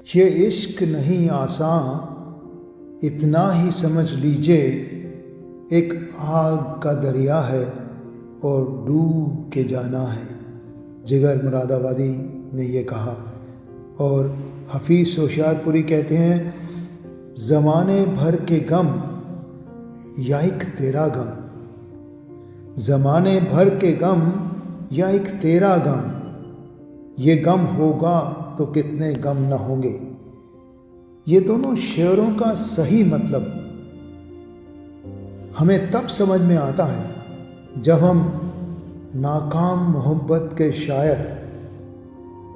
ये इश्क नहीं आसान, इतना ही समझ लीजिए, एक आग का दरिया है और डूब के जाना है। जिगर मुरादाबादी ने ये कहा। और हफीज़ होशियारपुरी कहते हैं, ज़माने भर के गम या एक तेरा गम, ज़माने भर के गम या एक तेरा गम, ये गम होगा तो कितने गम न होंगे। ये दोनों शेरों का सही मतलब हमें तब समझ में आता है जब हम नाकाम मोहब्बत के शायर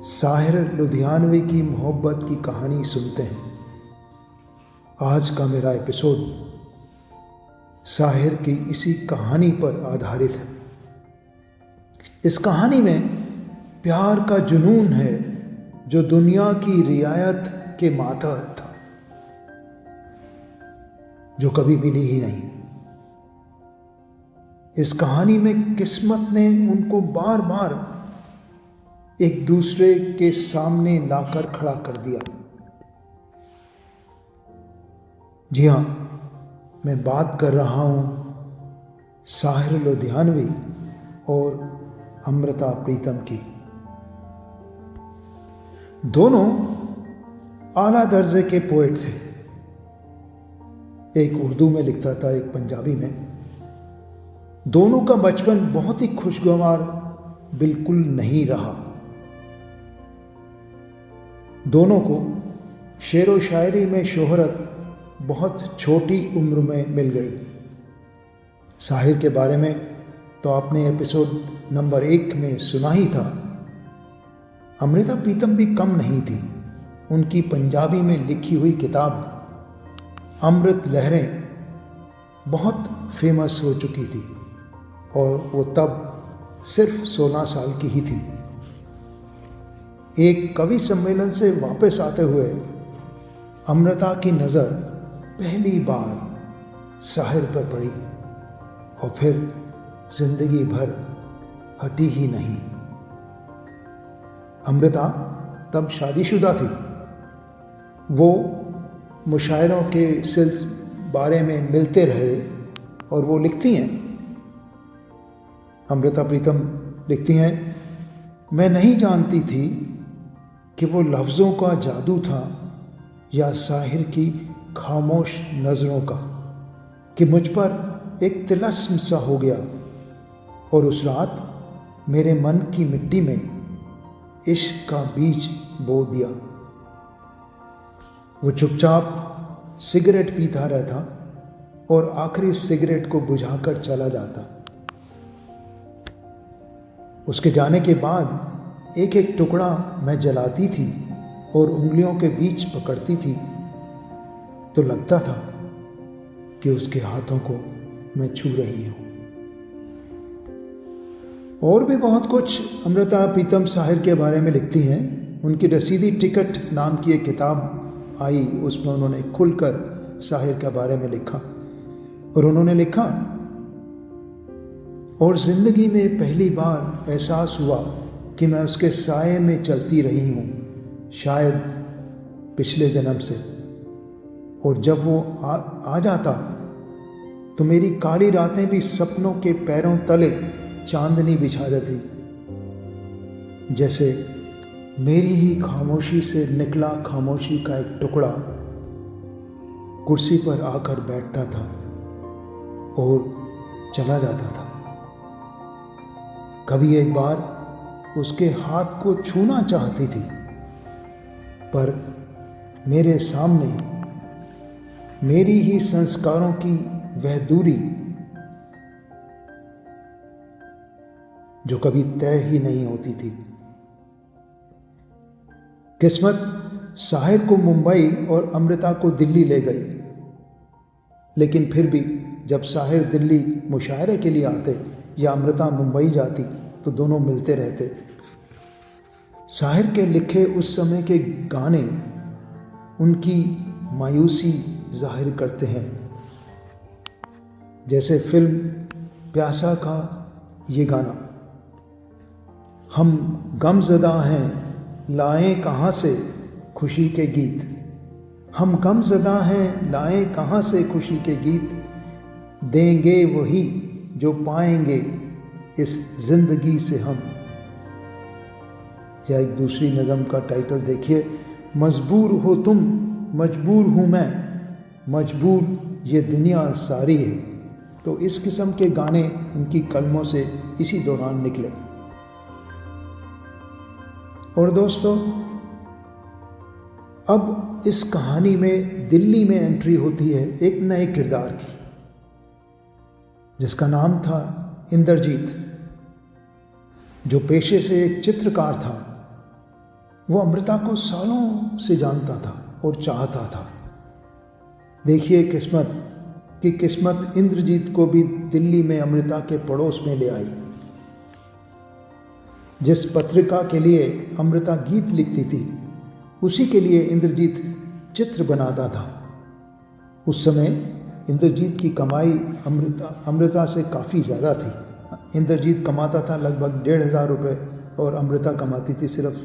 साहिर लुधियानवी की मोहब्बत की कहानी सुनते हैं। आज का मेरा एपिसोड साहिर की इसी कहानी पर आधारित है। इस कहानी में प्यार का जुनून है जो दुनिया की रियायत के मातहत था, जो कभी मिली ही नहीं। इस कहानी में किस्मत ने उनको बार बार एक दूसरे के सामने लाकर खड़ा कर दिया। जी हाँ, मैं बात कर रहा हूं साहिर लुधियानवी और अमृता प्रीतम की। दोनों आला दर्जे के पोएट थे। एक उर्दू में लिखता था, एक पंजाबी में। दोनों का बचपन बहुत ही खुशगवार बिल्कुल नहीं रहा। दोनों को शेर व शायरी में शोहरत बहुत छोटी उम्र में मिल गई। साहिर के बारे में तो आपने एपिसोड नंबर 1 में सुना ही था। अमृता प्रीतम भी कम नहीं थी। उनकी पंजाबी में लिखी हुई किताब अमृत लहरें बहुत फेमस हो चुकी थी और वो तब सिर्फ 16 साल की ही थी। एक कवि सम्मेलन से वापस आते हुए अमृता की नज़र पहली बार साहिर पर पड़ी और फिर जिंदगी भर हटी ही नहीं। अमृता तब शादीशुदा थी। वो मुशायरों के बारे में मिलते रहे और वो लिखती हैं, अमृता प्रीतम लिखती हैं, मैं नहीं जानती थी कि वो लफ्ज़ों का जादू था या साहिर की खामोश नज़रों का, कि मुझ पर एक तिलस्म सा हो गया और उस रात मेरे मन की मिट्टी में इश्क का बीज बो दिया। वो चुपचाप सिगरेट पीता रहता और आखिरी सिगरेट को बुझाकर चला जाता। उसके जाने के बाद एक एक टुकड़ा मैं जलाती थी और उंगलियों के बीच पकड़ती थी तो लगता था कि उसके हाथों को मैं छू रही हूं। और भी बहुत कुछ अमृता प्रीतम साहिर के बारे में लिखती हैं। उनकी रसीदी टिकट नाम की एक किताब आई, उसमें उन्होंने खुलकर साहिर के बारे में लिखा और उन्होंने लिखा, और जिंदगी में पहली बार एहसास हुआ कि मैं उसके साये में चलती रही हूँ, शायद पिछले जन्म से। और जब वो आ जाता तो मेरी काली रातें भी सपनों के पैरों तले चांदनी बिछा देती, जैसे मेरी ही खामोशी से निकला खामोशी का एक टुकड़ा कुर्सी पर आकर बैठता था और चला जाता था। कभी एक बार उसके हाथ को छूना चाहती थी, पर मेरे सामने मेरी ही संस्कारों की वह दूरी जो कभी तय ही नहीं होती थी। किस्मत साहिर को मुंबई और अमृता को दिल्ली ले गई, लेकिन फिर भी जब साहिर दिल्ली मुशायरे के लिए आते या अमृता मुंबई जाती तो दोनों मिलते रहते। साहिर के लिखे उस समय के गाने उनकी मायूसी जाहिर करते हैं, जैसे फिल्म प्यासा का ये गाना, हम गमज़दा हैं लाएं कहाँ से खुशी के गीत। हम गमज़दा हैं, लाएं कहाँ से खुशी के गीत, देंगे वही जो पाएंगे इस ज़िंदगी से हम। या एक दूसरी नज़म का टाइटल देखिए, मजबूर हो तुम, मजबूर हूँ मैं, मजबूर ये दुनिया सारी है। तो इस किस्म के गाने उनकी कलमों से इसी दौरान निकले। और दोस्तों, अब इस कहानी में दिल्ली में एंट्री होती है एक नए किरदार की, जिसका नाम था इंद्रजीत, जो पेशे से एक चित्रकार था। वो अमृता को सालों से जानता था और चाहता था। देखिए किस्मत इंद्रजीत को भी दिल्ली में अमृता के पड़ोस में ले आई। जिस पत्रिका के लिए अमृता गीत लिखती थी, उसी के लिए इंद्रजीत चित्र बनाता था। उस समय इंद्रजीत की कमाई अमृता से काफ़ी ज़्यादा थी। इंद्रजीत कमाता था लगभग 1,500 रुपये और अमृता कमाती थी सिर्फ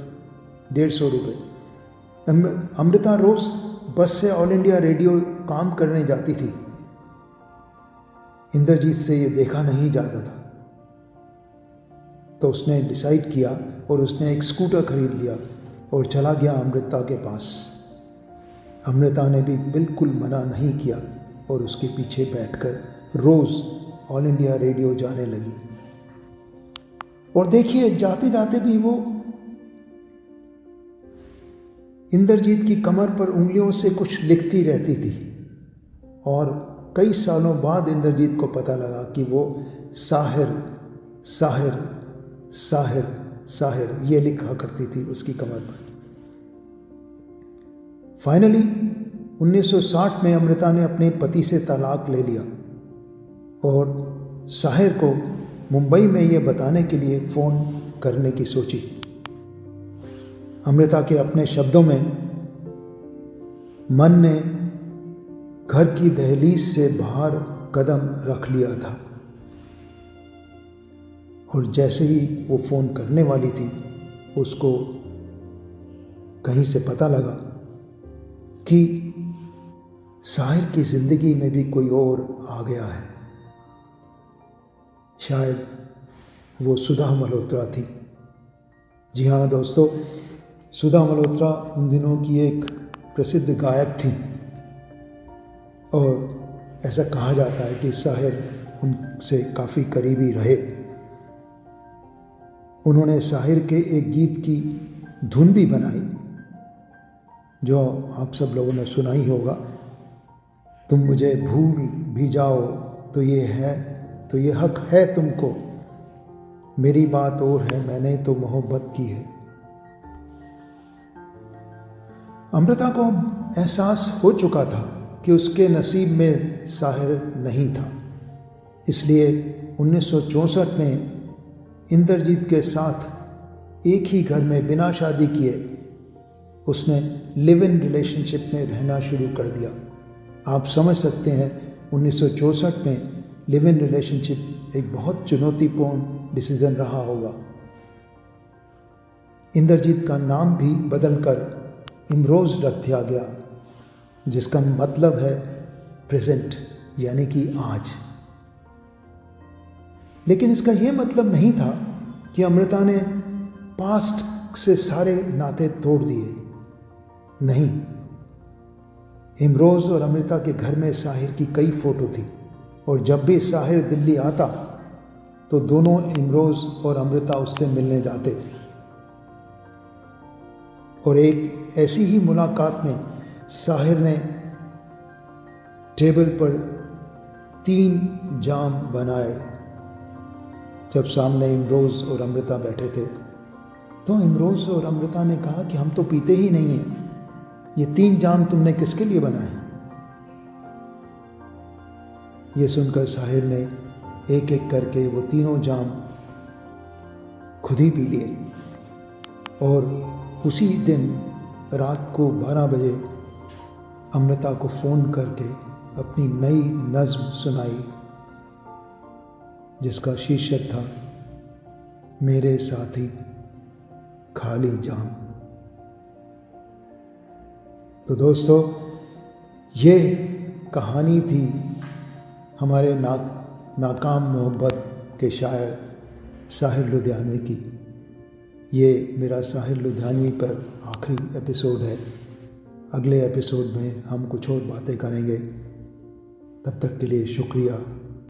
150 रुपये। अमृता रोज़ बस से ऑल इंडिया रेडियो काम करने जाती थी। इंद्रजीत से ये देखा नहीं जाता था, तो उसने डिसाइड किया और उसने एक स्कूटर खरीद लिया और चला गया अमृता के पास। अमृता ने भी बिल्कुल मना नहीं किया और उसके पीछे बैठकर रोज़ ऑल इंडिया रेडियो जाने लगी। और देखिए, जाते जाते भी वो इंद्रजीत की कमर पर उंगलियों से कुछ लिखती रहती थी। और कई सालों बाद इंद्रजीत को पता लगा कि वो साहिर साहिर साहिर साहिर ये लिखा करती थी उसकी कमर पर। फाइनली 1960 में अमृता ने अपने पति से तलाक ले लिया और साहिर को मुंबई में ये बताने के लिए फ़ोन करने की सोची। अमृता के अपने शब्दों में, मन ने घर की दहलीज से बाहर कदम रख लिया था और जैसे ही वो फ़ोन करने वाली थी, उसको कहीं से पता लगा कि साहिर की ज़िंदगी में भी कोई और आ गया है। शायद वो सुधा मल्होत्रा थी। जी हाँ दोस्तों, सुधा मल्होत्रा उन दिनों की एक प्रसिद्ध गायक थी और ऐसा कहा जाता है कि साहिर उनसे काफ़ी करीबी रहे। उन्होंने साहिर के एक गीत की धुन भी बनाई, जो आप सब लोगों ने सुना ही होगा, तुम मुझे भूल भी जाओ तो ये हक है तुमको, मेरी बात और है, मैंने तो मोहब्बत की है। अमृता को एहसास हो चुका था कि उसके नसीब में साहिर नहीं था, इसलिए 1964 में इंद्रजीत के साथ एक ही घर में बिना शादी किए उसने लिव इन रिलेशनशिप में रहना शुरू कर दिया। आप समझ सकते हैं 1964 में लिव इन रिलेशनशिप एक बहुत चुनौतीपूर्ण डिसीजन रहा होगा। इंद्रजीत का नाम भी बदलकर इमरोज़ रख दिया गया, जिसका मतलब है प्रेजेंट, यानी कि आज। लेकिन इसका यह मतलब नहीं था कि अमृता ने पास्ट से सारे नाते तोड़ दिए। नहीं, इमरोज़ और अमृता के घर में साहिर की कई फ़ोटो थी और जब भी साहिर दिल्ली आता तो दोनों इमरोज़ और अमृता उससे मिलने जाते। और एक ऐसी ही मुलाकात में साहिर ने टेबल पर 3 जाम बनाए। जब सामने इमरोज़ और अमृता बैठे थे तो इमरोज़ और अमृता ने कहा कि हम तो पीते ही नहीं हैं, ये 3 जाम तुमने किसके लिए बनाए? ये सुनकर साहिर ने एक एक करके वो तीनों जाम खुद ही पी लिए और उसी दिन रात को 12 बजे अमृता को फ़ोन करके अपनी नई नज़्म सुनाई, जिसका शीर्षक था मेरे साथी खाली जाम। तो दोस्तों, ये कहानी थी हमारे नाकाम मोहब्बत के शायर साहिर लुधियानवी की। ये मेरा साहिर लुधियानवी पर आखिरी एपिसोड है। अगले एपिसोड में हम कुछ और बातें करेंगे। तब तक के लिए शुक्रिया।